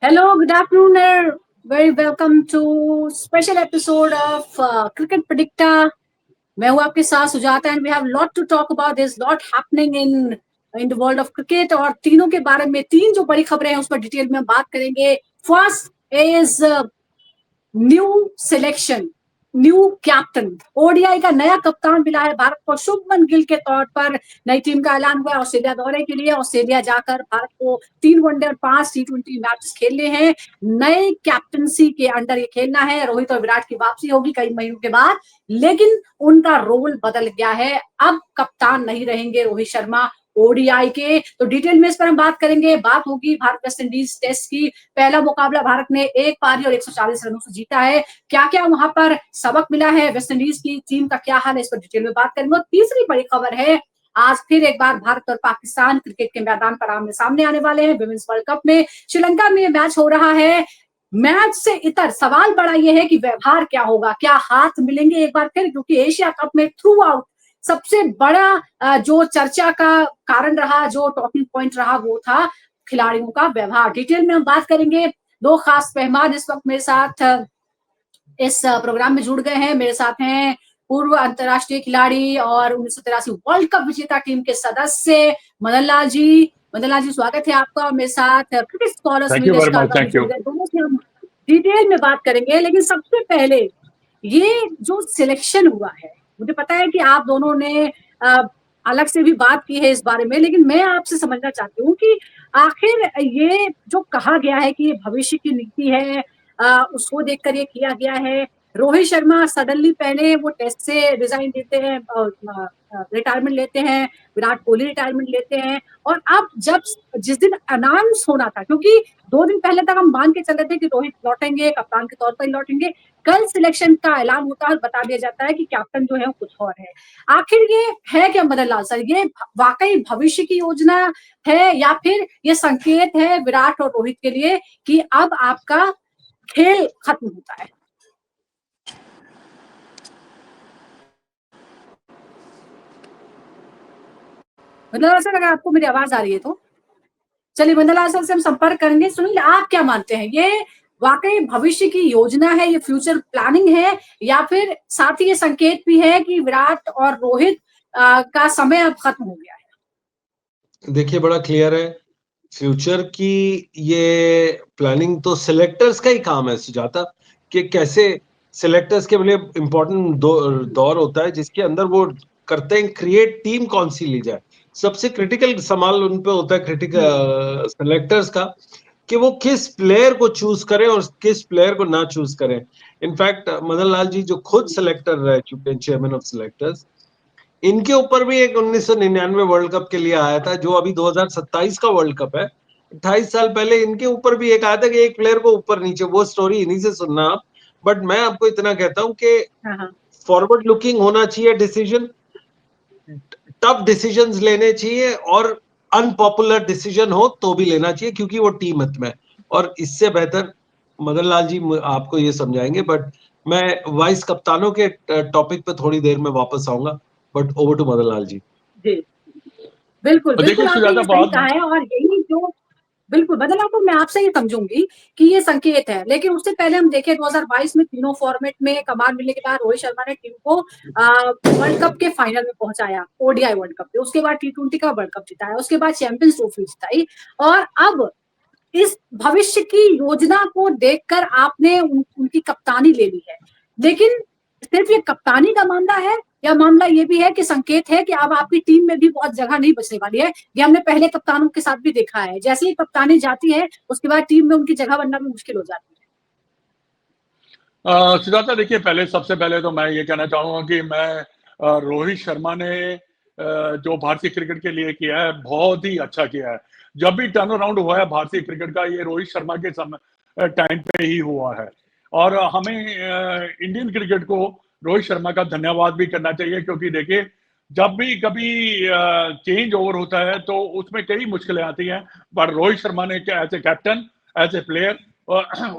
Hello, good afternoon. Very welcome to special episode of Cricket Predictor. मैं हूँ आपके साथ Sujata and we have lot to talk about this lot happening in the world of cricket और तीनों के बारे में तीन जो बड़ी खबरें हैं उस पर डिटेल में हम बात करेंगे. First is new selection, new captain. ODI का नया कप्तान मिला है भारत को. शुभमन गिल के तौर पर नई टीम का ऐलान हुआ है ऑस्ट्रेलिया दौरे के लिए. ऑस्ट्रेलिया जाकर भारत को 3 वनडे और 5 टी20 मैचेस खेलने हैं. नए कैप्टनसी के अंडर ये खेलना है. रोहित और विराट की वापसी होगी कई महीनों के बाद, लेकिन उनका रोल बदल गया है. अब कप्तान नहीं रहेंगे रोहित शर्मा ओडीआई के. तो डिटेल में इस पर हम बात करेंगे. बात होगी भारत वेस्ट इंडीज टेस्ट की. पहला मुकाबला भारत ने एक पारी और 140 रनों से जीता है. क्या क्या वहां पर सबक मिला है, वेस्ट इंडीज की टीम का क्या हाल है, इस पर डिटेल में बात करेंगे. और तीसरी बड़ी खबर है, आज फिर एक बार भारत और पाकिस्तान क्रिकेट के मैदान पर आमने सामने आने वाले हैं विमेंस वर्ल्ड कप में. श्रीलंका में मैच हो रहा है. मैच से इतर सवाल बड़ा यह है कि व्यवहार क्या होगा, क्या हाथ मिलेंगे एक बार फिर, क्योंकि एशिया कप में थ्रू आउट सबसे बड़ा जो चर्चा का कारण रहा, जो टॉकिंग पॉइंट रहा, वो था खिलाड़ियों का व्यवहार. डिटेल में हम बात करेंगे. दो खास मेहमान इस वक्त मेरे साथ इस प्रोग्राम में जुड़ गए हैं. मेरे साथ हैं पूर्व अंतर्राष्ट्रीय खिलाड़ी और 1983 वर्ल्ड कप विजेता टीम के सदस्य मदन लाल जी. मदन लाल जी, स्वागत है आपका. मेरे साथ क्रिकेट स्कॉलर सुनील एशकारका भी जुड़ गए. दोनों से हम डिटेल में बात करेंगे. लेकिन सबसे पहले ये जो सिलेक्शन हुआ है, मुझे पता है कि आप दोनों ने अलग से भी बात की है इस बारे में, लेकिन मैं आपसे समझना चाहती हूँ कि आखिर ये जो कहा गया है कि ये भविष्य की नीति है, उसको देखकर ये किया गया है. रोहित शर्मा सडनली पहले वो टेस्ट से रिजाइन देते हैं, रिटायरमेंट लेते हैं. विराट कोहली रिटायरमेंट लेते हैं. और अब जब जिस दिन अनाउंस होना था, क्योंकि 2 दिन पहले तक हम मान के चल रहे थे कि रोहित लौटेंगे, कप्तान के तौर पर ही लौटेंगे. कल सिलेक्शन का ऐलान होता है, बता दिया जाता है कि कैप्टन जो है वो कुछ और है. आखिर ये है क्या मदन लाल सर, ये वाकई भविष्य की योजना है या फिर ये संकेत है विराट और रोहित के लिए कि अब आपका खेल खत्म होता है? मदन लाल सर, अगर आपको मेरी आवाज आ रही है तो चलिए मदन लाल सर से हम संपर्क करेंगे. सुनील, आप क्या मानते हैं, ये वाकई भविष्य की योजना है, ये फ्यूचर प्लानिंग है, या फिर साथ ही ये संकेत भी है कि विराट और रोहित का समय अब खत्म हो गया है? देखिए, बड़ा क्लियर है. फ्यूचर की ये प्लानिंग तो सिलेक्टर्स का ही काम है सुजाता, कि कैसे सिलेक्टर्स के लिए इम्पोर्टेंट दौर होता है जिसके अंदर वो करते हैं क्रिएट टीम कौन सी ली जाए. सबसे क्रिटिकल सवाल उन पे होता है क्रिटिकल सिलेक्टर्स का, कि वो किस प्लेयर को चूज करें और किस प्लेयर को ना चूज करें. इनफैक्ट मदन लाल जी जो खुद सिलेक्टर रह चुके हैं, चेयरमैन ऑफ सिलेक्टर्स, इनके ऊपर भी एक 1999 वर्ल्ड कप के लिए आया था, जो अभी 2027 का वर्ल्ड कप है. 28 साल पहले इनके ऊपर भी एक आया था कि एक प्लेयर को ऊपर नीचे. वो स्टोरी इन्हीं से सुनना आप. बट मैं आपको इतना कहता हूं कि फॉरवर्ड लुकिंग होना चाहिए डिसीजन, टफ डिसीजंस लेने चाहिए, और अनपॉपुलर डिसीजन हो तो भी लेना चाहिए, क्योंकि वो टीम हित में. और इससे बेहतर मदन लाल जी आपको ये समझाएंगे, बट मैं वाइस कप्तानों के टॉपिक पे थोड़ी देर में वापस आऊंगा. But over to Madan Lal ji. जी बिल्कुल बिल्कुल, आपने ये सही कहा है. और यही जो बिल्कुल बदलाव को मैं आपसे ये समझूंगी कि ये संकेत है. लेकिन उससे पहले हम देखें 2022 में तीनों फॉर्मेट में कमाल मिलने के बाद रोहित शर्मा ने टीम को वर्ल्ड कप के फाइनल में पहुंचाया, ओडीआई वर्ल्ड कप में. उसके बाद टी20 का वर्ल्ड कप जिताया, उसके बाद चैंपियंस ट्रॉफी जिताई. और अब इस भविष्य की योजना को देखकर आपने उनकी कप्तानी ले ली है. लेकिन सिर्फ ये कप्तानी का मामला है या मामला ये भी है कि संकेत है कि अब आपकी टीम में भी बहुत जगह नहीं बचने वाली है? ये हमने पहले कप्तानों के साथ भी देखा है, जैसे ही कप्तानी जाती है उसके बाद टीम में उनकी जगह बनना भी मुश्किल हो जाती है. सुजाता, देखिए, सबसे पहले तो मैं ये कहना चाहूंगा कि मैं रोहित शर्मा ने जो भारतीय क्रिकेट के लिए किया है बहुत ही अच्छा किया है. जब भी टर्न अराउंड हुआ है भारतीय क्रिकेट का, ये रोहित शर्मा के टाइम पे ही हुआ है. और हमें इंडियन क्रिकेट को रोहित शर्मा का धन्यवाद भी करना चाहिए, क्योंकि देखिए, जब भी कभी चेंज ओवर होता है तो उसमें कई मुश्किलें आती हैं, पर रोहित शर्मा ने as a captain, as a player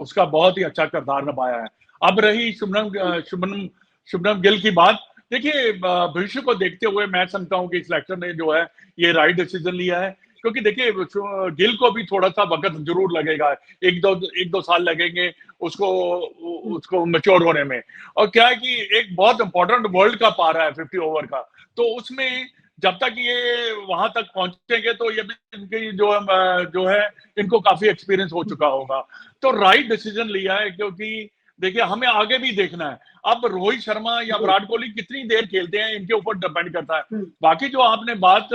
उसका बहुत ही अच्छा किरदार निभाया है. अब रही शुभमन गिल की बात. देखिए, भविष्य को देखते हुए मैं समझता हूं कि सिलेक्टर ने जो है ये राइट डिसीजन लिया है, क्योंकि देखिए गिल को भी थोड़ा सा वक्त जरूर लगेगा, एक दो साल लगेंगे उसको मैच्योर होने में। और क्या है कि एक बहुत इंपॉर्टेंट वर्ल्ड कप आ रहा है 50 ओवर का, तो उसमें जब तक ये वहां तक पहुंचेंगे तो ये भी इनकी जो है इनको काफी एक्सपीरियंस हो चुका होगा। तो राइट डिसीजन लिया है, क्योंकि देखिए हमें आगे भी देखना है। अब रोहित शर्मा या विराट कोहली कितनी देर खेलते हैं इनके ऊपर डिपेंड करता है। बाकी जो आपने बात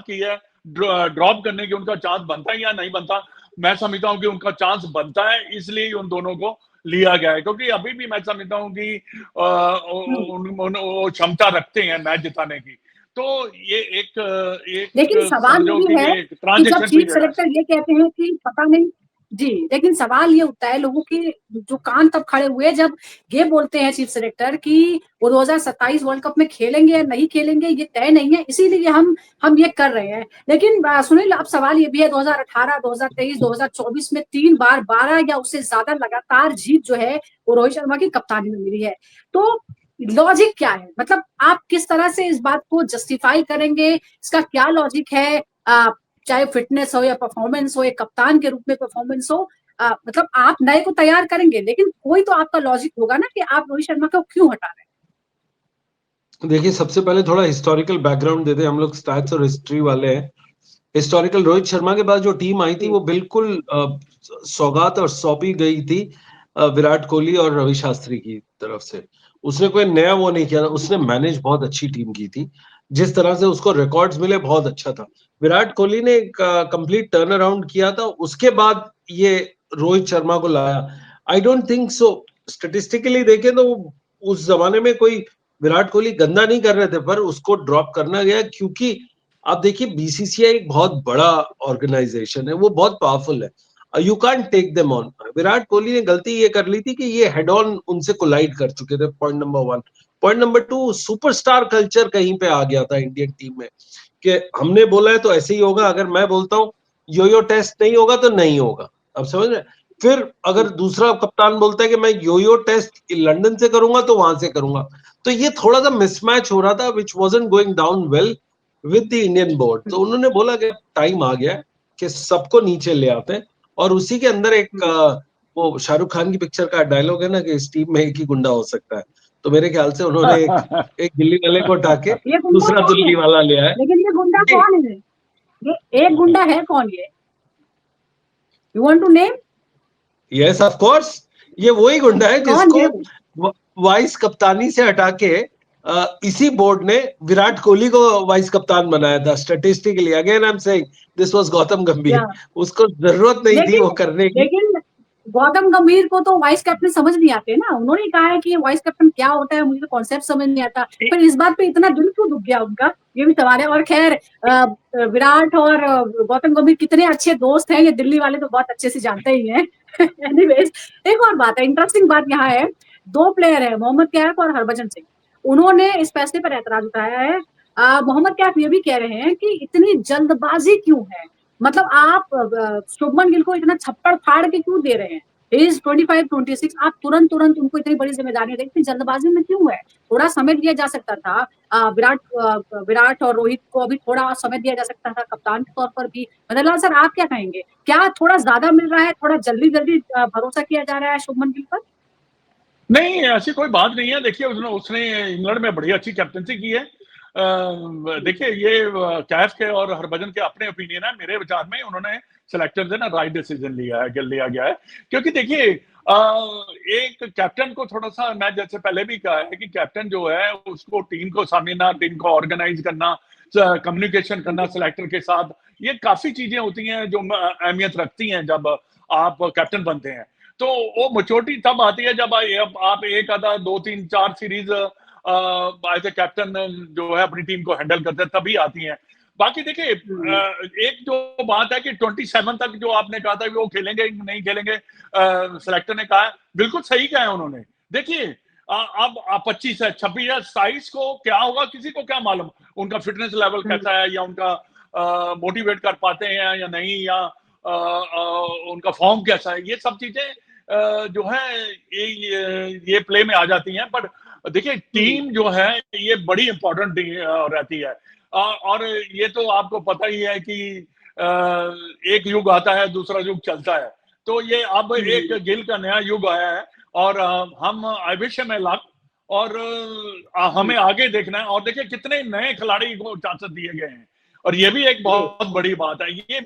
की है ड्रॉप करने की, उनका चांस बनता है या नहीं बनता, मैं समझता हूं कि उनका चांस बनता है, इसलिए उन दोनों को लिया गया है। क्योंकि अभी भी मैं समझता हूं कि वो क्षमता रखते हैं मैच जिताने की। तो ये एक लेकिन सवाल ये भी है कि जब चीफ सेलेक्टर ये कहते हैं कि पता नहीं जी, लेकिन सवाल ये उठता है लोगों के जो कान तब खड़े हुए जब ये बोलते हैं चीफ सेलेक्टर कि वो 2027 वर्ल्ड कप में खेलेंगे या नहीं खेलेंगे ये तय नहीं है, इसीलिए हम ये कर रहे हैं। लेकिन सुनील, अब सवाल ये भी है 2018, 2023, 2024 में 3 बार 12 या उससे ज्यादा लगातार जीत जो है वो रोहित शर्मा की कप्तानी में मिली है। तो लॉजिक क्या है? मतलब आप किस तरह से इस बात को जस्टिफाई करेंगे? इसका क्या लॉजिक है? चाहे फिटनेस हो या परफॉर्मेंस हो, एक कप्तान के रूप में परफॉर्मेंस हो, मतलब आप नए को तैयार करेंगे, लेकिन कोई तो आपका लॉजिक होगा ना कि आप रोहित शर्मा को क्यों हटा रहे हैं? देखिए, सबसे पहले थोड़ा हिस्टोरिकल बैकग्राउंड देते हैं, हम लोग स्टैट्स और हिस्ट्री वाले हैं। हिस्टोरिकल, रोहित शर्मा के बाद जो टीम आई थी वो बिल्कुल सौगात और सौंपी गई थी विराट कोहली और रवि शास्त्री की तरफ से। उसने कोई नया वो नहीं किया, उसने मैनेज बहुत अच्छी टीम की थी। जिस तरह से उसको रिकॉर्ड्स मिले बहुत अच्छा था। विराट कोहली ने कंप्लीट टर्न अराउंड किया था, उसके बाद ये रोहित शर्मा को लाया। I don't think so, statistically देखें तो उस जमाने में कोई विराट कोहली गंदा नहीं कर रहे थे, पर उसको ड्रॉप करना गया क्योंकि आप देखिए बीसीसीआई एक बहुत बड़ा ऑर्गेनाइजेशन है, वो बहुत पावरफुल है, you can't take them on. Virat Kohli ने गलती ये कर ली थी कि ये हेड ऑन उनसे कोलाइड कर चुके थे, point number 1। Point number 2, superstar culture कहीं पे आ गया था इंडियन टीम में कि हमने बोला है तो ऐसे ही होगा, अगर मैं बोलता हूँ यो टेस्ट नहीं होगा तो नहीं होगा। अब समझ रहे? फिर अगर दूसरा कप्तान बोलता है कि मैं यो टेस्ट लंदन से करूंगा तो वहां से करूंगा, तो ये थोड़ा सा मिसमैच हो रहा था, which wasn't going down well with the Indian board. तो उन्होंने बोला कि टाइम आ गया कि सबको नीचे ले आते हैं। और उसी के अंदर एक वो शाहरुख खान की पिक्चर का डायलॉग है ना कि इस टीम में एक ही गुंडा हो सकता है, तो मेरे ख्याल से उन्होंने एक दिल्ली वाले को उठा के दूसरा दिल्ली वाला लिया है। लेकिन ये गुंडा कौन है? ये एक गुंडा है कौन? ये you want to name? Yes of course, ये वही गुंडा है जिसको वाइस कप्तानी से हटा के इसी बोर्ड ने विराट कोहली को वाइस कप्तान बनाया था। Statistically again I am saying this was Gautam गंभीर, उसको जरूरत नहीं थी वो करने की। लेकिन गौतम गंभीर को तो वाइस कैप्टन समझ नहीं आते ना, उन्होंने कहा है कि वाइस कैप्टन क्या होता है, मुझे तो कॉन्सेप्ट समझ नहीं आता। फिर इस बात पे इतना दिल क्यों दुख गया उनका, ये भी सवाल है। और खैर विराट और गौतम गंभीर कितने अच्छे दोस्त हैं, ये दिल्ली वाले तो बहुत अच्छे से जानते ही हैं। एनीवेज, एक और बात है, इंटरेस्टिंग बात यहाँ है, 2 प्लेयर है, मोहम्मद कैफ और हरभजन सिंह, उन्होंने इस फैसले पर एतराज उठाया है। मोहम्मद कैफ ये भी कह रहे हैं कि इतनी जल्दबाजी क्यों है, मतलब आप शुभमन गिल को इतना छप्पड़ फाड़ के क्यों दे रहे हैं? इज 25-26, आप तुरंत उनको इतनी बड़ी जिम्मेदारी दें, इतनी जल्दबाजी में क्यों है? थोड़ा समय दिया जा सकता था। विराट और रोहित को अभी थोड़ा समय दिया जा सकता था, कप्तान के तौर पर भी। मदनलाल सर, आप क्या कहेंगे? क्या थोड़ा ज्यादा मिल रहा है, थोड़ा जल्दी भरोसा किया जा रहा है शुभमन गिल पर? नहीं, ऐसी कोई बात नहीं है। देखिए उसने इंग्लैंड में बड़ी अच्छी कैप्टनसी की है। देखिए ये कैफ के और हरभजन के अपने ओपिनियन है, मेरे विचार में उन्होंने सिलेक्टर से ना राइट डिसीजन लिया गया है। क्योंकि देखिए एक कैप्टन को थोड़ा सा, मैं जैसे पहले भी कहा है कि कैप्टन जो है उसको टीम को सामना, टीम को ऑर्गेनाइज करना, कम्युनिकेशन करना सिलेक्टर के साथ, ये काफी चीजें होती हैं जो अहमियत रखती हैं जब आप कैप्टन बनते हैं। तो वो मैच्योरिटी तब आती है जब आप एक आधा 2-3-4 सीरीज एज ए कैप्टन जो है अपनी टीम को हैंडल करते हैं, तभी आती हैं। बाकी देखिए एक जो बात है कि 27 तक जो आपने कहा था कि वो खेलेंगे नहीं खेलेंगे, सिलेक्टर ने कहा, बिल्कुल सही कहा है उन्होंने। देखिए अब 25 है, 26 है, 27 को क्या होगा किसी को क्या मालूम, उनका फिटनेस लेवल कैसा है, या उनका मोटिवेट कर पाते हैं या नहीं, या उनका फॉर्म कैसा है, ये सब चीजें जो है ये प्ले में आ जाती हैं। पर देखिए टीम जो है ये बड़ी इंपॉर्टेंट रहती है, और ये तो आपको पता ही है कि एक युग आता है, दूसरा युग चलता है। तो ये अब एक गिल का नया युग आया है और हम आई विश में लक और हमें आगे देखना है। और देखिए कितने नए खिलाड़ी को चांसेस दिए गए हैं और ये भी एक बहुत बड़ी बात है। ये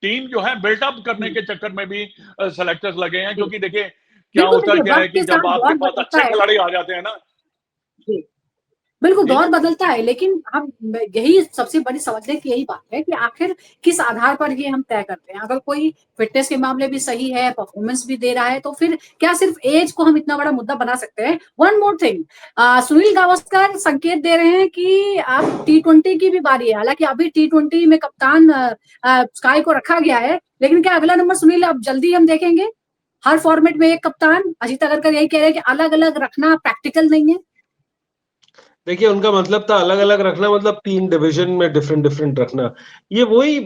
टीम जो है बिल्टअप करने के चक्कर में भी सेलेक्टर्स लगे हैं, क्योंकि देखिए क्या बिल्कुल, होता देखिए क्या है वक्त कि के जब साथ आपके दौर पास बदलता अच्छे है। खिलाड़ी आ जाते हैं ना, जी, बिल्कुल जी दौर बदलता है, लेकिन हम यही सबसे बड़ी समझने की यही बात है कि आखिर किस आधार पर ये हम तय करते हैं। अगर कोई फिटनेस के मामले भी सही है, परफॉर्मेंस भी दे रहा है, तो फिर क्या सिर्फ एज को हम इतना बड़ा मुद्दा बना सकते हैं? One more thing, Sunil Gavaskar संकेत दे रहे हैं कि अब T20 की भी बारी है। हालांकि अभी T20 में कप्तान स्काई को रखा गया है, लेकिन क्या अगला नंबर सुनील अब जल्दी हम देखेंगे? हर फॉर्मेट में एक कप्तान। अजीत अगरकर यही कह रहे हैं कि अलग अलग रखना प्रैक्टिकल नहीं है। देखिए उनका मतलब था अलग अलग रखना, मतलब 3 डिवीजन में डिफरेंट डिफरेंट रखना। ये वही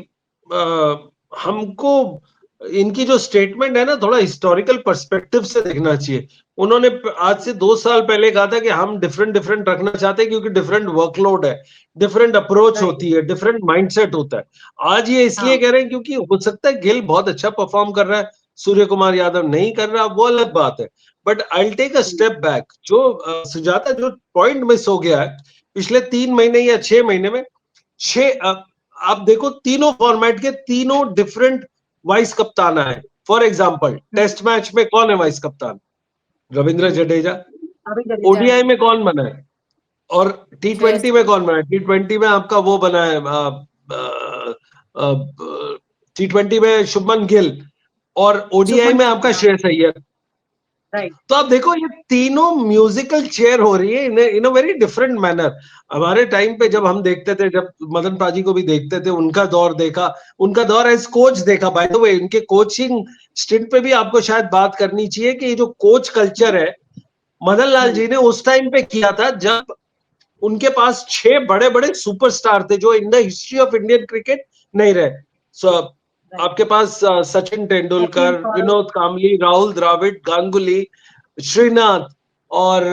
हमको इनकी जो स्टेटमेंट है ना, थोड़ा हिस्टोरिकल पर्सपेक्टिव से देखना चाहिए। उन्होंने आज से 2 साल पहले कहा था कि हम डिफरेंट डिफरेंट रखना चाहते हैं, क्योंकि डिफरेंट वर्कलोड है, डिफरेंट अप्रोच होती है, डिफरेंट माइंडसेट होता है। आज ये इसलिए कह रहे हैं क्योंकि हो सकता है गिल बहुत अच्छा परफॉर्म कर रहा है, सूर्य कुमार यादव नहीं कर रहा, वो अलग बात है। But I take a step back. जो सुजाता, जो पॉइंट मिस हो गया है पिछले 3 महीने या 6 महीने में, आप देखो तीनों फॉर्मेट के तीनों डिफरेंट वाइस कप्तान आए। फॉर एग्जाम्पल टेस्ट मैच में कौन है वाइस कप्तान? रविंद्र जडेजा। ओडीआई में कौन बना है? और T20 में कौन बना है? T20 में आपका वो बना है, T20 में शुभमन गिल, और ओडीआई में आपका श्रेयस अय्यर। तो आप देखो ये तीनों म्यूजिकल चेयर हो रही है इन अ वेरी डिफरेंट मैनर। हमारे टाइम पे जब हम देखते थे, जब मदन पाजी को भी देखते थे, उनका दौर देखा, उनका दौर एज कोच देखा। बाय द वे इनके कोचिंग स्टिंट पे भी आपको शायद बात करनी चाहिए कि जो कोच कल्चर है, मदन लाल जी ने उस टाइम पे किया था जब उनके पास 6 बड़े बड़े सुपरस्टार थे जो in the history of Indian cricket नहीं रहे। आपके पास सचिन तेंदुलकर, विनोद कांबली, राहुल द्रविड़, गांगुली, श्रीनाथ और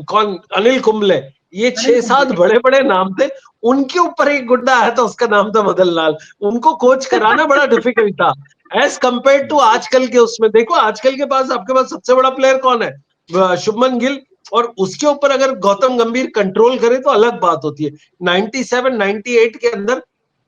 कौन, अनिल कुंबले। ये 6-7 बड़े बड़े नाम थे। उनके ऊपर एक गुड्डा आया था, उसका नाम था मदन लाल। उनको कोच कराना बड़ा डिफिकल्ट था एज कंपेयर टू आजकल के। उसमें देखो आजकल के पास, आपके पास सबसे बड़ा प्लेयर कौन है? शुभमन गिल। और उसके ऊपर अगर गौतम गंभीर कंट्रोल करे तो अलग बात होती है। 97, 98 के अंदर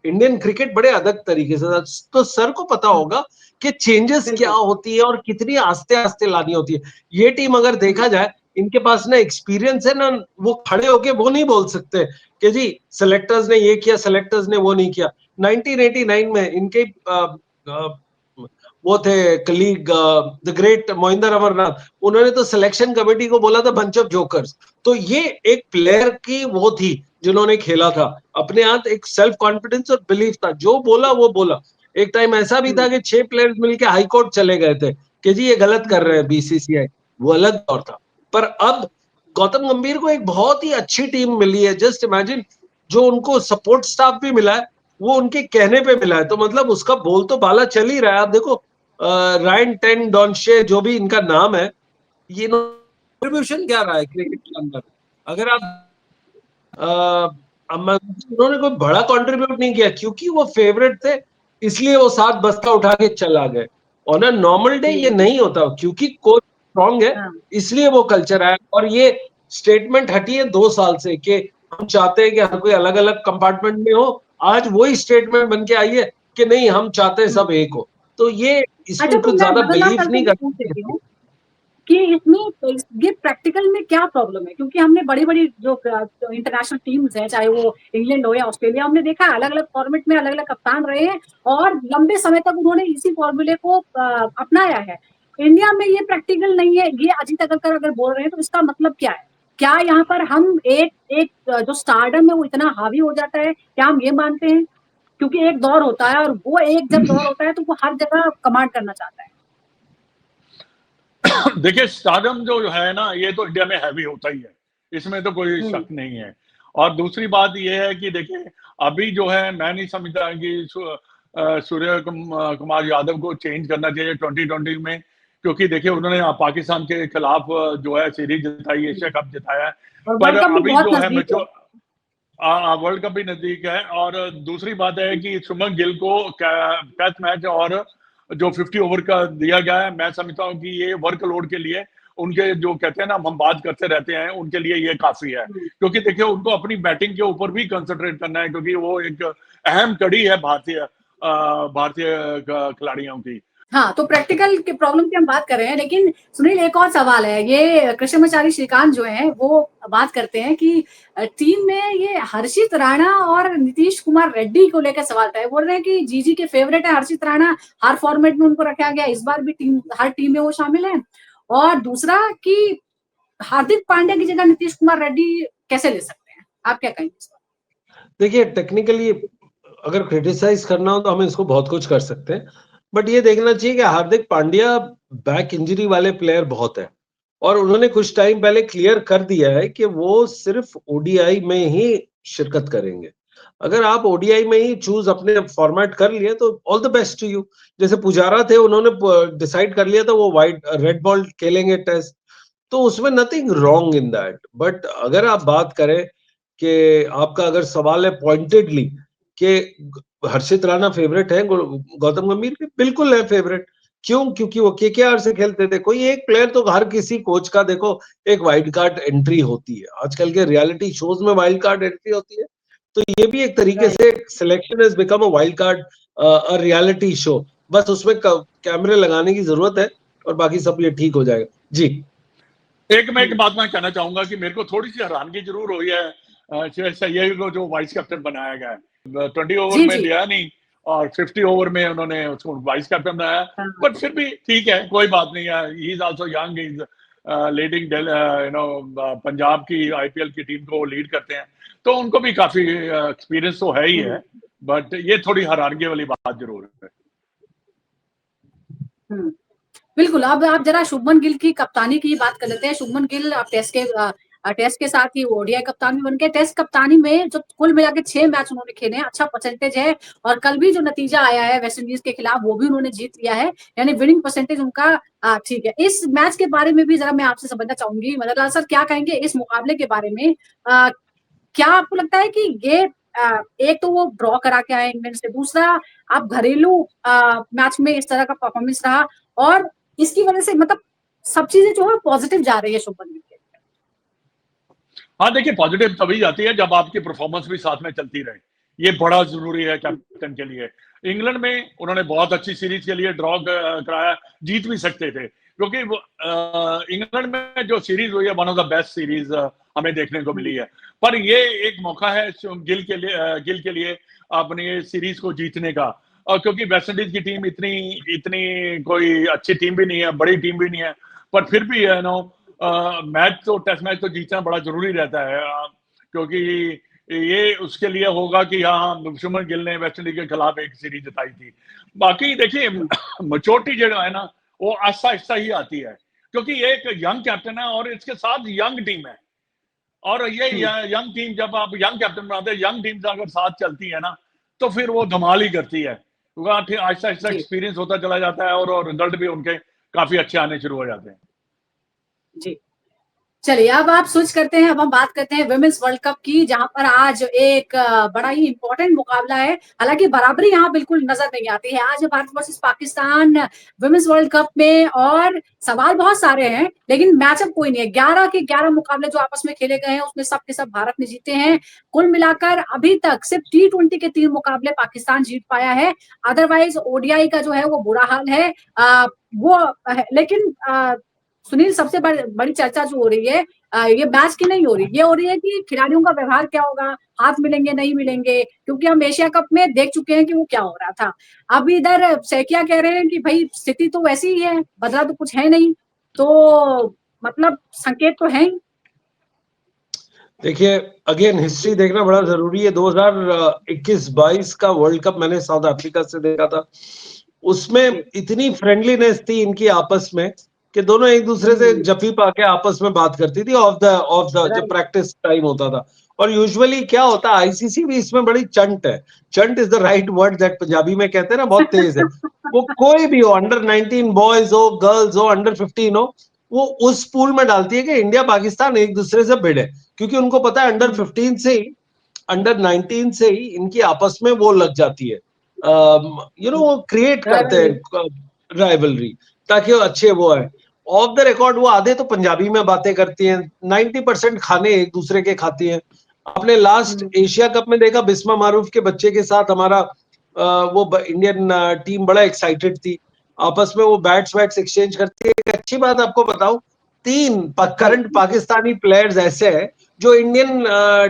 इंडियन क्रिकेट बड़े अलग तरीके से था। तो सर को पता होगा कि चेंजेस क्या होती है और कितनी आस्ते आस्ते लानी होती है। ये टीम अगर देखा जाए, इनके पास ना एक्सपीरियंस है ना, वो खड़े होके वो नहीं बोल सकते कि जी सेलेक्टर्स ने ये किया, सेलेक्टर्स ने वो नहीं किया। 1989 में इनके वो थे colleague, the great Mohinder Amarnath, उन्होंने तो सिलेक्शन कमेटी को बोला था बंच ऑफ जोकर्स। तो ये एक प्लेयर की वो थी जिन्होंने खेला था, अपने हाथ एक सेल्फ कॉन्फिडेंस और बिलीफ था, जो बोला वो बोला। एक टाइम ऐसा भी था कि 6 प्लेयर्स मिलके हाई कोर्ट चले गए थे कि जी ये गलत कर रहे हैं बीसीसीआई, वो अलग दौर था। पर अब गौतम गंभीर को एक बहुत ही अच्छी टीम मिली है। जस्ट इमेजिन, जो उनको सपोर्ट स्टाफ भी मिला है वो उनके कहने पे मिला है, तो मतलब उसका बोल तो बाला चल ही रहा है। आप देखो रायन टेन डॉनशे, जो भी इनका नाम है, ये कंट्रीब्यूशन क्या रहा है क्रिकेट के अंदर? अगर आप उन्होंने कोई बड़ा कंट्रीब्यूट नहीं किया, क्योंकि वो फेवरेट थे इसलिए वो 7 बस्ता उठा के चला गए। ऑन अ नॉर्मल डे ये नहीं होता, क्योंकि कोच स्ट्रॉन्ग है इसलिए वो कल्चर आया। और ये स्टेटमेंट हटी है 2 साल से कि हम चाहते हैं कि हर कोई अलग अलग कंपार्टमेंट में हो। आज वही स्टेटमेंट बन के आई है कि नहीं, हम चाहते हैं सब एक हो। तो ये इसमें अच्छा, तो कुछ मैं ज्यादा मदन लाल बिलीव सर से नहीं भी पूछ करते। लेती हूँ कि इसमें ये प्रैक्टिकल में क्या प्रॉब्लम है? क्योंकि हमने बड़ी बड़ी जो इंटरनेशनल टीम्स हैं, चाहे वो इंग्लैंड हो या ऑस्ट्रेलिया, हमने देखा अलग अलग फॉर्मेट में अलग अलग कप्तान रहे हैं और लंबे समय तक उन्होंने इसी फॉर्मूले को अपनाया है। इंडिया में ये प्रैक्टिकल नहीं है, ये अजीत अगरकर अगर बोल रहे हैं तो इसका मतलब क्या है? क्या यहाँ पर हम एक एक जो स्टारडम है वो इतना हावी हो जाता है? क्या हम ये मानते हैं? क्योंकि एक दौर होता है और वो एक जब दौर होता है तो वो हर जगह कमांड करना चाहता है। देखिए स्टारडम जो है ना, ये तो इंडिया में हैवी होता ही है, इसमें तो कोई शक नहीं है। और दूसरी बात ये है कि देखिए अभी जो है, मैं नहीं समझता कि सूर्य कुमार यादव को चेंज करना चाहिए 2020 में, क्योंकि देखिए उन्होंने पाकिस्तान के खिलाफ जो है सीरीज जिताई, एशिया कप जिताया है। और पर वर्ल्ड कप भी अभी बहुत जो है नजदीक है। वर्ल्ड कप भी नजदीक है, और दूसरी बात है कि शुभमन गिल को टेस्ट मैच और जो 50 ओवर का दिया गया है, मैं समझता हूँ कि ये वर्कलोड के लिए, उनके जो कहते हैं ना हम बात करते रहते हैं, उनके लिए ये काफी है। क्योंकि देखिए उनको अपनी बैटिंग के ऊपर भी कंसंट्रेट करना है, क्योंकि वो एक अहम कड़ी है भारतीय खिलाड़ियों की। हाँ, तो प्रैक्टिकल के प्रॉब्लम की हम बात कर रहे हैं, लेकिन सुनील एक और सवाल है। ये कृष्णमाचारी श्रीकांत जो हैं वो बात करते हैं कि टीम में ये हर्षित राणा और नीतीश कुमार रेड्डी को लेकर सवाल था। बोल रहे हैं कि जीजी के फेवरेट है हर्षित राणा, हर फॉर्मेट में उनको रखा गया, इस बार भी हर टीम में वो शामिल है। और दूसरा कि हार्दिक पांड्या की जगह नीतीश कुमार रेड्डी कैसे ले सकते हैं, आप क्या कहेंगे इस पर? देखिए टेक्निकली अगर क्रिटिसाइज करना हो तो हम इसको बहुत कुछ कर सकते हैं, बट ये देखना चाहिए कि हार्दिक पांड्या बैक इंजरी वाले प्लेयर बहुत है, और उन्होंने कुछ टाइम पहले क्लियर कर दिया है कि वो सिर्फ ओडीआई में ही शिरकत करेंगे। अगर आप ओडीआई में ही चूज अपने फॉर्मेट कर लिए तो all the best to you. जैसे पुजारा थे, उन्होंने डिसाइड कर लिया था वो वाइट रेड बॉल खेलेंगे टेस्ट, तो उसमें nothing wrong in that. But अगर आप बात करें कि आपका अगर सवाल है पॉइंटेडली कि हर्षित राणा फेवरेट है गौतम गंभीर के, बिल्कुल है फेवरेट। क्यों? क्योंकि वो केकेआर से खेलते थे। कोई एक प्लेयर तो हर किसी कोच का देखो एक वाइल्ड कार्ड एंट्री होती है, आजकल के रियलिटी शोज में वाइल्ड कार्ड एंट्री होती है, तो ये भी एक तरीके से selection has become a wild card, a reality show. बस उसमें कैमरे लगाने की जरूरत है और बाकी सब ये ठीक हो जाएगा जी। एक बात मैं कहना चाहूंगा कि मेरे को थोड़ी सी हैरानगी जरूर हुई है सैयद को जो वाइस कैप्टन बनाया गया है। 20 ओवर में लिया नहीं और 50 ओवर में उन्होंने उसको वाइस कैप्टन बनाया, बट फिर भी ठीक है, कोई बात नहीं है। He is also young, is leading Punjab की आईपीएल की टीम को लीड करते हैं, तो उनको भी काफी एक्सपीरियंस तो है ही है, बट ये थोड़ी हैरानगी वाली बात जरूर है। बिल्कुल। अब आप जरा शुभमन गिल की कप्तानी की बात कर लेते हैं। शुभमन गिल अब टेस्ट के साथ ही ओडीआई कप्तान भी बन गए। टेस्ट कप्तानी में जो कुल मिला के 6 मैच उन्होंने खेले हैं, अच्छा परसेंटेज है, और कल भी जो नतीजा आया है वेस्ट इंडीज के खिलाफ वो भी उन्होंने जीत लिया है, यानी विनिंग परसेंटेज उनका ठीक है। इस मैच के बारे में भी जरा मैं आपसे समझना चाहूंगी, मदनलाल सर क्या कहेंगे इस मुकाबले के बारे में? क्या आपको लगता है कि ये एक तो वो ड्रॉ करा के आए इंग्लैंड से, दूसरा आप घरेलू मैच में इस तरह का परफॉर्मेंस रहा, और इसकी वजह से मतलब सब चीजें जो है पॉजिटिव जा रही है शुभमन गिल के? हाँ देखिए, पॉजिटिव तभी जाती है जब आपकी परफॉर्मेंस भी साथ में चलती रहे, ये बड़ा जरूरी है कैप्टन के लिए। इंग्लैंड में उन्होंने बहुत अच्छी सीरीज के लिए ड्रॉ कराया, जीत भी सकते थे, क्योंकि इंग्लैंड में जो सीरीज हुई है one of the best series हमें देखने को मिली है। पर ये एक मौका है गिल के लिए अपनी सीरीज को जीतने का, और क्योंकि वेस्ट इंडीज की टीम इतनी कोई अच्छी टीम भी नहीं है, बड़ी टीम भी नहीं है, पर फिर भी है मैच तो टेस्ट मैच तो जीतना बड़ा जरूरी रहता है, क्योंकि ये उसके लिए होगा कि हाँ शुभमन गिल ने वेस्ट इंडीज के खिलाफ एक सीरीज जिताई थी। बाकी देखिए मैच्योरिटी जो है ना वो आहिस्ता आहिस्ता ही आती है, क्योंकि ये एक यंग कैप्टन है और इसके साथ यंग टीम है, और ये यंग टीम जब आप यंग कैप्टन बनाते हैं, यंग टीम अगर साथ चलती है ना तो फिर वो धमाल ही करती है, क्योंकि आहिस्ता आहिस्ता एक्सपीरियंस होता चला जाता है और रिजल्ट भी उनके काफी अच्छे आने शुरू हो जाते हैं। जी चलिए, अब आप स्विच करते हैं, अब हम बात करते हैं विमेंस वर्ल्ड कप की, जहां पर आज एक बड़ा ही इंपॉर्टेंट मुकाबला है। हालांकि बराबरी यहाँ बिल्कुल नजर नहीं आती है। आज है Bharat versus Pakistan women's world cup में, और सवाल बहुत सारे हैं लेकिन मैचअप कोई नहीं है। 11 के 11 मुकाबले जो आपस में खेले गए हैं उसमें सब के सब भारत ने जीते हैं। कुल मिलाकर अभी तक सिर्फ T20 के 3 मुकाबले पाकिस्तान जीत पाया है, अदरवाइज ओडीआई का जो है वो बुरा हाल है। लेकिन सुनील, सबसे बड़ी चर्चा जो हो रही है ये मैच की नहीं हो रही, ये हो रही है कि खिलाड़ियों का व्यवहार क्या होगा, हाथ मिलेंगे नहीं मिलेंगे, क्योंकि हम एशिया कप में देख चुके हैं कि वो क्या हो रहा था। अब इधर सैकिया कह रहे हैं कि भाई स्थिति तो वैसी ही है, बदला तो कुछ है नहीं, तो मतलब संकेत तो है ही। देखिए अगेन हिस्ट्री देखना बड़ा जरूरी है। 2021-22 का वर्ल्ड कप मैंने साउथ अफ्रीका से देखा था, उसमें इतनी फ्रेंडलीनेस थी इनकी आपस में कि दोनों एक दूसरे से जफी पाके आपस में बात करती थी ऑफ द जब प्रैक्टिस टाइम होता था। और यूजुअली क्या होता है, आईसीसी भी इसमें बड़ी चंट है, चंट is the right word that Punjabi में कहते हैं ना, बहुत तेज है। वो कोई भी हो, अंडर 19 बॉयज हो, गर्ल्स हो, अंडर 15 हो, वो उस पूल में डालती है कि इंडिया पाकिस्तान एक दूसरे से भिड़े, क्योंकि उनको पता है अंडर 15 से ही अंडर 19 से ही इनकी आपस में वो लग जाती है, वो क्रिएट करते हैं राइवलरी, ताकि वो अच्छे वो है। ऑफ द रिकॉर्ड वो आधे तो पंजाबी में बातें करती हैं, 90% खाने एक दूसरे के खाती हैं। आपने लास्ट एशिया कप में देखा, बिस्मा मारूफ के बच्चे के साथ हमारा वो इंडियन टीम बड़ा एक्साइटेड थी, आपस में वो बैट्स एक्सचेंज करती है। एक अच्छी बात आपको बताऊं, 3 करंट पाकिस्तानी प्लेयर्स ऐसे हैं जो इंडियन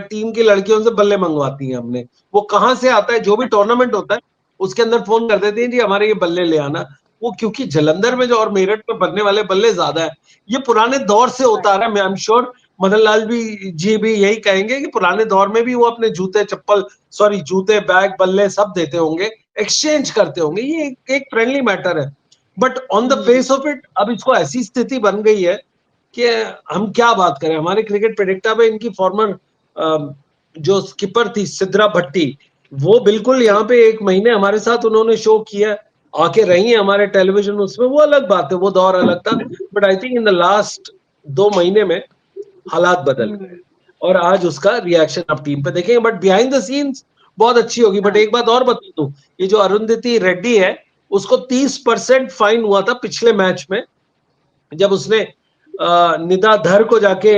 टीम की लड़कियों से बल्ले मंगवाती हैं हमने। वो कहाँ से आता है, जो भी टूर्नामेंट होता है उसके अंदर फोन कर देते हैं जी हमारे ये बल्ले ले आना। वो क्योंकि जलंधर में जो और मेरठ में बनने वाले बल्ले ज्यादा है, ये पुराने दौर से होता आ रहा है। मैं I am sure Madan Lal ji भी यही कहेंगे कि पुराने दौर में भी वो अपने जूते बैग बल्ले सब देते होंगे, एक्सचेंज करते होंगे। ये एक फ्रेंडली मैटर है। But on the face of it अब इसको ऐसी स्थिति बन गई है कि हम क्या बात करें। हमारे क्रिकेट प्रेडिक्टर में इनकी फॉर्मर जो स्किपर थी सिद्रा भट्टी, वो बिल्कुल यहाँ पे 1 महीने हमारे साथ उन्होंने शो किया, आके रही है हमारे टेलीविजन उसमें, वो अलग बात है, वो दौर अलग था। But I think in the last 2 महीने में हालात बदल गए और आज उसका रिएक्शन आप टीम पे देखेंगे। बट बिहाइंड द सीन्स बहुत अच्छी होगी। बट एक बात और बता दूं, ये जो अरुंधति रेड्डी है उसको 30% फाइन हुआ था पिछले मैच में, जब उसने निदा धर को जाके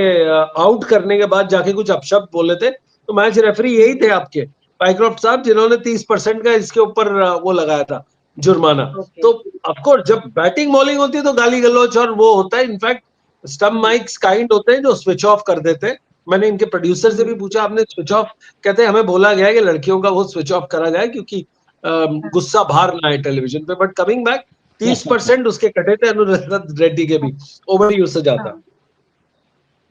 आउट करने के बाद जाके कुछ अपशब्द बोले थे। तो मैच रेफरी यही थे आपके पाइक्रॉफ्ट साहब, जिन्होंने 30% का इसके ऊपर वो लगाया था जुर्माना। तो ऑफकोर्स जब बैटिंग बॉलिंग होती है तो गाली गलौच और वो होता है। इनफैक्ट स्टंप माइक्स काइंड होते हैं जो स्विच ऑफ कर देते हैं। मैंने इनके प्रोड्यूसर से भी पूछा, आपने स्विच ऑफ, कहते हैं हमें बोला गया है कि लड़कियों का वो स्विच ऑफ करा जाए क्योंकि गुस्सा बाहर ना आए टेलीविजन पे। बट कमिंग बैक, 30% उसके कटे थे अनुराधा रेड्डी के भी। ओवर यू सजाता।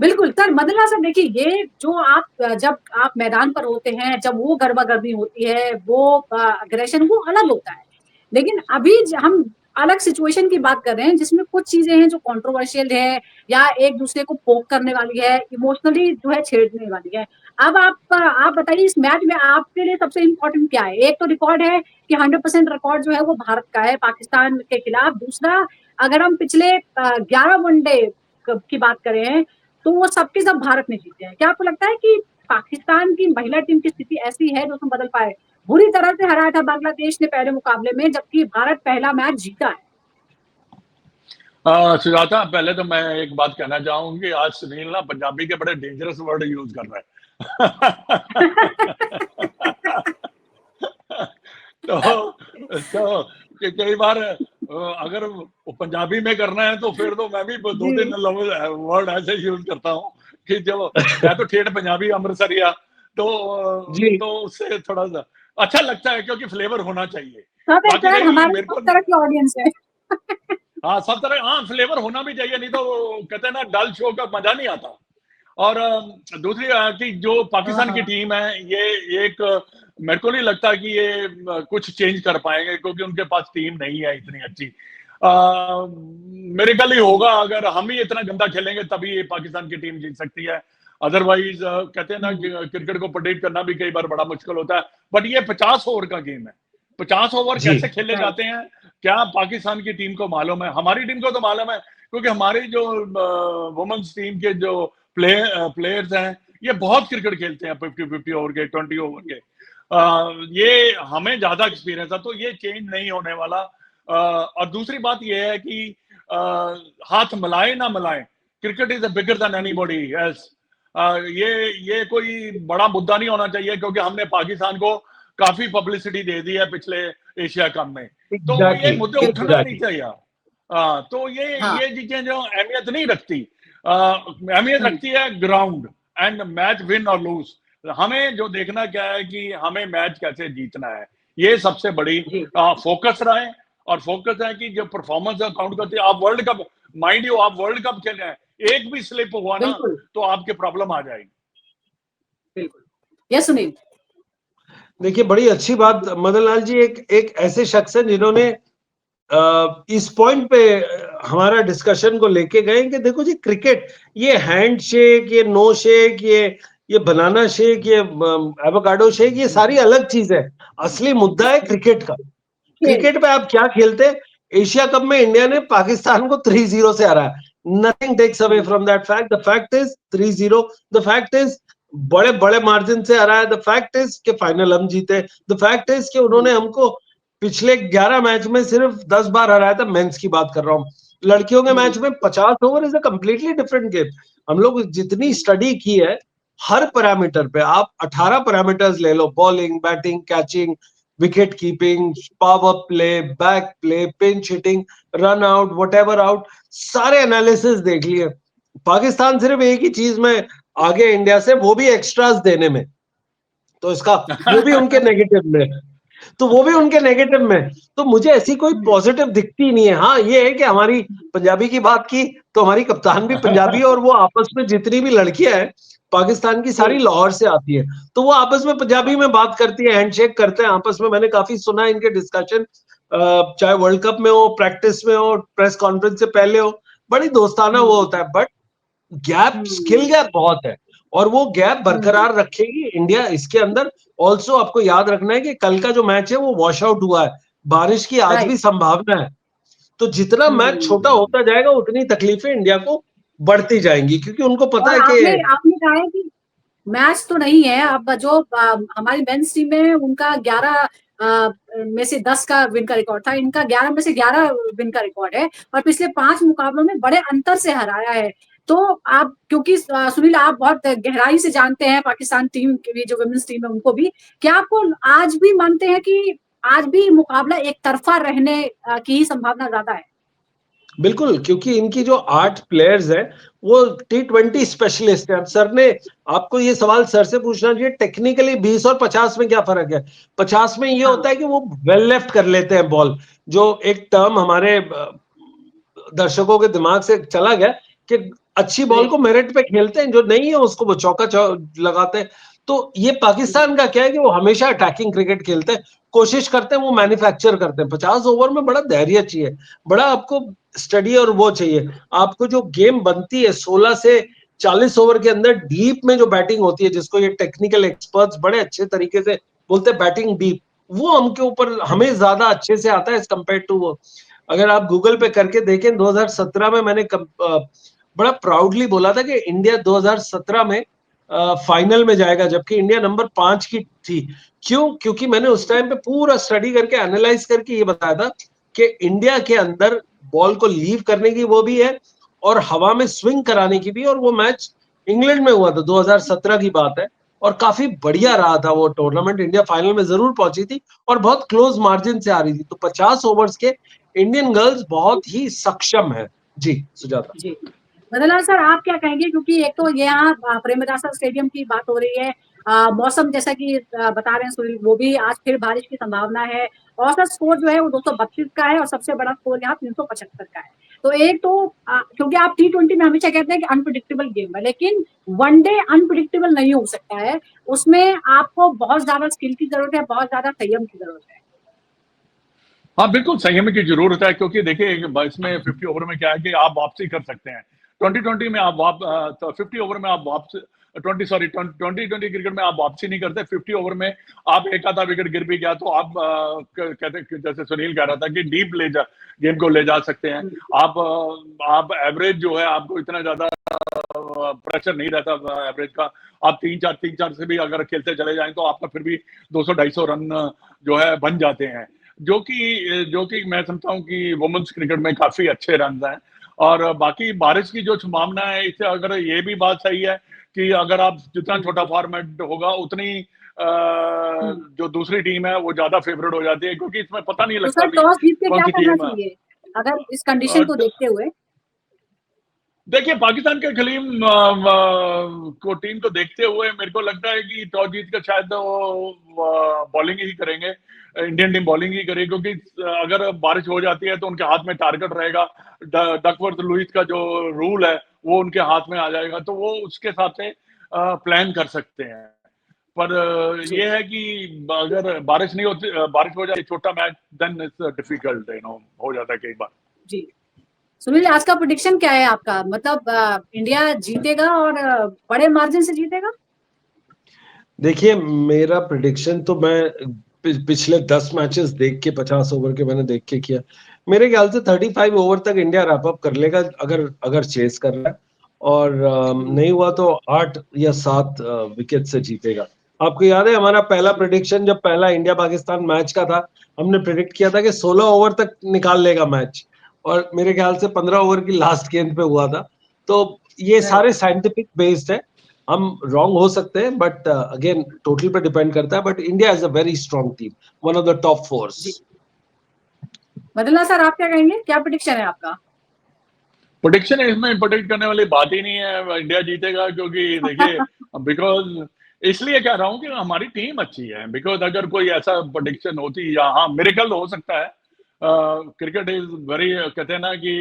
बिल्कुल सर, मदन लाल सर, देखिए ये जो आप जब आप मैदान पर होते हैं, जब वो गर्मा-गर्मी होती है, वो अग्रेशन वो अलग होता है। लेकिन अभी हम अलग सिचुएशन की बात कर रहे हैं जिसमें कुछ चीजें हैं जो कंट्रोवर्शियल है या एक दूसरे को पोक करने वाली है, इमोशनली जो है छेड़ने वाली है। अब आप बताइए इस मैच में आपके लिए सबसे इम्पोर्टेंट क्या है? एक तो रिकॉर्ड है कि 100% रिकॉर्ड जो है वो भारत का है पाकिस्तान के खिलाफ। दूसरा, अगर हम पिछले 11 वनडे की बात करें तो वो सबके सब भारत ने जीते हैं। क्या आपको लगता है कि पाकिस्तान की महिला टीम की स्थिति ऐसी है जो उसमें बदल पाए? बुरी तरह से हराया था बांग्लादेश ने पहले मुकाबले में, जबकि भारत पहला मैच जीता है। सुजाता, पहले तो मैं एक बात कहना चाहूंगी, आज सुनील ना पंजाबी के बड़े डेंजरस वर्ड यूज कर रहा है। तो कई बार अगर पंजाबी में करना है तो फिर तो मैं भी 2-3 वर्ड ऐसे यूज करता हूँ कि जब मैं तो ठेठ पंजाबी अमृतसरिया, तो उससे थोड़ा सा अच्छा लगता है क्योंकि फ्लेवर होना चाहिए। हमारे सब तरह की ऑडियंस है। हाँ, सब तरह, हाँ, फ्लेवर होना भी चाहिए, नहीं तो कहते हैं ना डल शो का मजा नहीं आता। और दूसरी कि जो पाकिस्तान की टीम है, ये एक मेरे को नहीं लगता कि ये कुछ चेंज कर पाएंगे क्योंकि उनके पास टीम नहीं है इतनी अच्छी। मेरे ख्याल ही होगा अगर हम ही इतना गंदा खेलेंगे तभी ये पाकिस्तान की टीम जीत सकती है। अदरवाइज कहते हैं ना क्रिकेट को प्रेडिक्ट करना भी कई बार बड़ा मुश्किल होता है। बट ये 50 ओवर का गेम है, 50 ओवर कैसे खेले जाते हैं क्या पाकिस्तान की टीम को मालूम है? हमारी टीम को तो मालूम है क्योंकि हमारी जो वुमेन्स टीम के जो प्लेयर्स हैं ये बहुत क्रिकेट खेलते हैं, 50 ओवर के, 20 ओवर के। ये हमें ज्यादा एक्सपीरियंस है, तो ये चेंज नहीं होने वाला। और दूसरी बात ये है कि हाथ मिलाए ना मिलाए, cricket is bigger than anybody else. ये कोई बड़ा मुद्दा नहीं होना चाहिए क्योंकि हमने पाकिस्तान को काफी पब्लिसिटी दे दी है पिछले एशिया कप में, तो ये मुद्दे उठना नहीं चाहिए। तो ये चीजें जो अहमियत नहीं रखती, अहमियत रखती है ग्राउंड एंड मैच विन और लूज। हमें जो देखना क्या है कि हमें मैच कैसे जीतना है, ये सबसे बड़ी फोकस रहे। और फोकस है कि जो परफॉर्मेंस काउंट करती है। आप वर्ल्ड कप, माइंड यू, आप वर्ल्ड कप खेल रहे हैं, एक भी स्लिप हुआ ना तो आपके प्रॉब्लम आ जाएगी। बिल्कुल, यस सुनील। देखिए बड़ी अच्छी बात मदन लाल जी एक ऐसे शख्स हैं जिन्होंने इस पॉइंट पे हमारा डिस्कशन को लेके गए कि देखो जी क्रिकेट, ये हैंड शेक, ये नो शेक, ये बनाना शेक, ये एवोकाडो शेक, ये सारी अलग चीज है। असली मुद्दा है क्रिकेट का। क्रिकेट पे आप क्या खेलते हैं? एशिया कप में इंडिया ने पाकिस्तान को 3-0 से हराया। Nothing takes away from that fact. The fact is 3-0. The fact is बड़े बड़े मार्जिन से हराया। द फैक्ट इज कि फाइनल हम जीते। द फैक्ट इज कि उन्होंने हमको पिछले 11 मैच में सिर्फ 10 बार हराया था। मेंस की बात कर रहा हूँ। लड़कियों के मैच में 50 over is a completely different game. हम लोग जितनी स्टडी की है हर पैरामीटर पे, आप 18 पैरामीटर्स ले लो, bowling, batting, catching, wicket keeping, power play, back play, pinch hitting, run out, whatever out, सारे एनालिसिस देख लिए। पाकिस्तान सिर्फ एक ही चीज में आगे इंडिया से, वो भी एक्स्ट्रास देने में। तो इसका वो भी उनके नेगेटिव में, तो वो भी उनके नेगेटिव में। तो मुझे ऐसी कोई पॉजिटिव दिखती नहीं है। हाँ ये है कि हमारी पंजाबी की बात की तो हमारी कप्तान भी पंजाबी है, और वो आपस में जितनी भी लड़कियां हैं पाकिस्तान की सारी लाहौर से आती है, तो वो आपस में पंजाबी में बात करती है, हैंडशेक करते हैं आपस में। मैंने काफी सुना है इनके डिस्कशन, चाहे वर्ल्ड कप में हो, प्रैक्टिस में हो, प्रेस कॉन्फ्रेंस से पहले हो, बड़ी दोस्ताना वो होता है। बट गैप, स्किल गैप बहुत है, और वो गैप बरकरार रखेगी इंडिया इसके अंदर। ऑल्सो आपको याद रखना है कि कल का जो मैच है वो वॉश आउट हुआ है, बारिश की आज भी संभावना है। तो जितना मैच छोटा होता जाएगा उतनी तकलीफें इंडिया को बढ़ती जाएंगी, क्योंकि उनको पता और है आपने कि आपने कहा है कि मैच तो नहीं है। अब जो हमारी मेंस टीम में उनका 11 में से 10 का विन का रिकॉर्ड था, इनका 11 में से 11 विन का रिकॉर्ड है, और पिछले 5 मुकाबलों में बड़े अंतर से हराया है। तो आप, क्योंकि सुनील आप बहुत गहराई से जानते हैं पाकिस्तान टीम की जो वुमेन्स टीम है उनको भी, क्या आपको आज भी मानते हैं कि आज भी मुकाबला एक तरफा रहने की ही संभावना ज्यादा है? बिल्कुल, क्योंकि इनकी जो 8 प्लेयर्स हैं वो T20 स्पेशलिस्ट हैं। अब सर ने, आपको ये सवाल सर से पूछना चाहिए, टेक्निकली 20 और 50 में क्या फर्क है? 50 में ये होता है कि वो वेल लेफ्ट कर लेते हैं बॉल, जो एक टर्म हमारे दर्शकों के दिमाग से चला गया कि अच्छी बॉल को मेरिट पे खेलते हैं, जो नहीं है उसको वो चौका लगाते हैं। तो ये पाकिस्तान का क्या है कि वो हमेशा अटैकिंग क्रिकेट खेलते हैं, कोशिश करते हैं, वो मैन्युफैक्चर करते हैं। 50 ओवर में बड़ा धैर्य चाहिए, बड़ा आपको स्टडी और वो चाहिए। आपको जो गेम बनती है 16 से 40 ओवर के अंदर डीप में जो बैटिंग होती है, जिसको ये टेक्निकल एक्सपर्ट्स बड़े अच्छे तरीके से बोलते हैं बैटिंग डीप, वो हमके ऊपर हमें ज्यादा अच्छे से आता है एज कम्पेयर टू वो। अगर आप गूगल पे करके देखें, 2017 में मैंने बड़ा प्राउडली बोला था कि इंडिया 2017 में फाइनल में जाएगा, जबकि इंडिया नंबर 5 की थी। क्यों? क्योंकि मैंने उस टाइम पे पूरा स्टडी करके, एनालाइज करके ये बताया था कि इंडिया के अंदर बॉल को लीव करने की वो भी है और हवा में स्विंग कराने की भी। और वो मैच इंग्लैंड में हुआ था, 2017 की बात है, और काफी बढ़िया रहा था वो टूर्नामेंट। इंडिया फाइनल में जरूर पहुंची थी और बहुत क्लोज मार्जिन से आ रही थी। तो 50 ओवर्स के इंडियन गर्ल्स बहुत ही सक्षम है। जी सुजाता जी, मदनलाल सर आप क्या कहेंगे? क्योंकि एक तो यहाँ प्रेमदासा स्टेडियम की बात हो रही है, मौसम जैसा कि बता रहे हैं सुनील, वो भी आज फिर बारिश की संभावना है। औसत स्कोर जो है वो 232 का है और सबसे बड़ा स्कोर यहाँ 375 का है। तो एक तो क्योंकि आप T20 में हमेशा कहते हैं कि अनप्रिडिक्टेबल गेम है, लेकिन वनडे अनप्रिडिक्टेबल नहीं हो सकता है। उसमें आपको बहुत ज्यादा स्किल की जरूरत है, बहुत ज्यादा संयम की जरूरत है। हाँ बिल्कुल संयम की जरूरत है, क्योंकि देखिए इसमें 50 ओवर में क्या है कि आप वापसी कर सकते हैं। 2020 में आप 50 ओवर में आप वापसी 2020 क्रिकेट में आप वापसी नहीं करते। 50 ओवर में आप एक आधा विकेट गिर भी गया तो आप कहते, जैसे सुनील कह रहा था कि डीप गेम को ले जा सकते हैं। आप एवरेज जो है, आपको इतना ज्यादा प्रेशर नहीं रहता एवरेज का। आप 3-4 से भी अगर खेलते चले जाएं तो आपका फिर भी 200-250 रन जो है बन जाते हैं, जो कि मैं समझता हूं कि वुमेन्स क्रिकेट में काफी अच्छे रन हैं। और बाकी बारिश की जो संभावना है, इससे अगर ये भी बात सही है कि अगर आप जितना छोटा फॉर्मेट होगा उतनी जो दूसरी टीम है वो ज्यादा फेवरेट हो जाती है, क्योंकि इसमें पता नहीं तो लगता सर भी टॉस जीत के कौन क्या सी करना टीम। चाहिए अगर इस कंडीशन को देखते हुए? देखिए पाकिस्तान के खिलीम को टीम को देखते हुए मेरे को लगता है कि टॉस जीत कर शायद वो बॉलिंग ही करेंगे। इंडियन टीम बॉलिंग ही करेगी, क्योंकि अगर बारिश हो जाती है तो उनके हाथ में टारगेट रहेगा। डकवर्थ लुईस का जो रूल है वो उनके हाथ में आ जाएगा, तो वो उसके हिसाब से प्लान कर सकते हैं। पर ये है कि अगर बारिश नहीं होती, बारिश हो जाए छोटा मैच, देन इट्स डिफिकल्ट, हो जाता है कई बार। जी सुनील, आज का प्रेडिक्शन क्या है आपका? मतलब इंडिया जीतेगा और बड़े मार्जिन से जीतेगा? देखिए, मेरा प्रिडिक्शन तो मैं पिछले 10 मैचेस देख के, 50 ओवर के मैंने देख के किया। मेरे ख्याल से 35 ओवर तक इंडिया रैप अप कर लेगा, अगर चेस कर रहा है। और नहीं हुआ तो 8 या 7 विकेट से जीतेगा। आपको याद है हमारा पहला प्रेडिक्शन जब पहला इंडिया पाकिस्तान मैच का था, हमने प्रेडिक्ट किया था कि 16 ओवर तक निकाल लेगा मैच, और मेरे ख्याल से 15 ओवर की लास्ट गेंद पे हुआ था। तो ये सारे साइंटिफिक बेस्ड है, हम रॉन्ग हो सकते हैं, बट अगेन टोटल पे डिपेंड करता है। But India is a very strong team, one of the top force. Madanlal sir, आप क्या कहेंगे, क्या प्रेडिक्शन है आपका? प्रोडिक्शन इसमें प्रोडिक्ट करने वाली बात ही नहीं है, इंडिया जीतेगा। क्योंकि देखिए, बिकॉज इसलिए कह रहा हूँ कि हमारी टीम अच्छी है। बिकॉज अगर कोई ऐसा प्रोडिक्शन होती, या हाँ मिरेकल हो सकता है, क्रिकेट इज वेरी, कहते हैं ना कि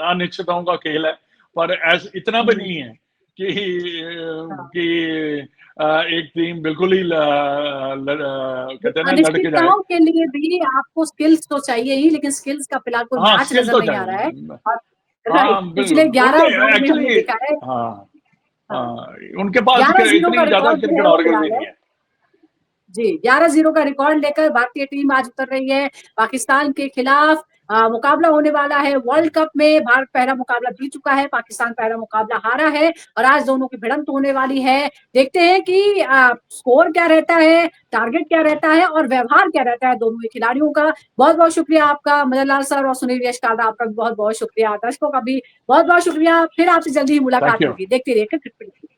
अनिश्चितताओं का खेल है, पर इतना भी नहीं है कि एक टीम बिल्कुल ही कहते हैं ना लड़ के जाए। अनिश्चितताओं के लिए भी आपको स्किल्स तो चाहिए ही, लेकिन स्किल्स का फिलहाल कोई हाँ, मैच स्किल नजर तो नहीं आ रहा है। चाहिए। और राइट, हाँ, पिछले बिल्कुल 11 उनके ओवर में हमने एक्चुअली, देखा है। हाँ हाँ, हाँ, उनके पास 11-0 का इतनी ज्यादा रिकॉर्ड जो है क्रिकेट वो ऑर्गन भी फिलहाल है। नहीं है। जी, 11-0 का रिकॉर्ड लेकर भारतीय टीम आज उतर रही है पाकिस्तान के खिलाफ। मुकाबला होने वाला है वर्ल्ड कप में। भारत पहला मुकाबला जीत चुका है, पाकिस्तान पहला मुकाबला हारा है, और आज दोनों की भिड़ंत होने वाली है। देखते हैं कि स्कोर क्या रहता है, टारगेट क्या रहता है, और व्यवहार क्या रहता है दोनों ही खिलाड़ियों का। बहुत बहुत शुक्रिया आपका मदनलाल सर, और सुनील यशकादा, आपका बहुत बहुत शुक्रिया। दर्शकों का भी बहुत बहुत शुक्रिया। फिर आपसे जल्दी ही थैंक मुलाकात यू। होगी। देखते रहिए क्रिकेट।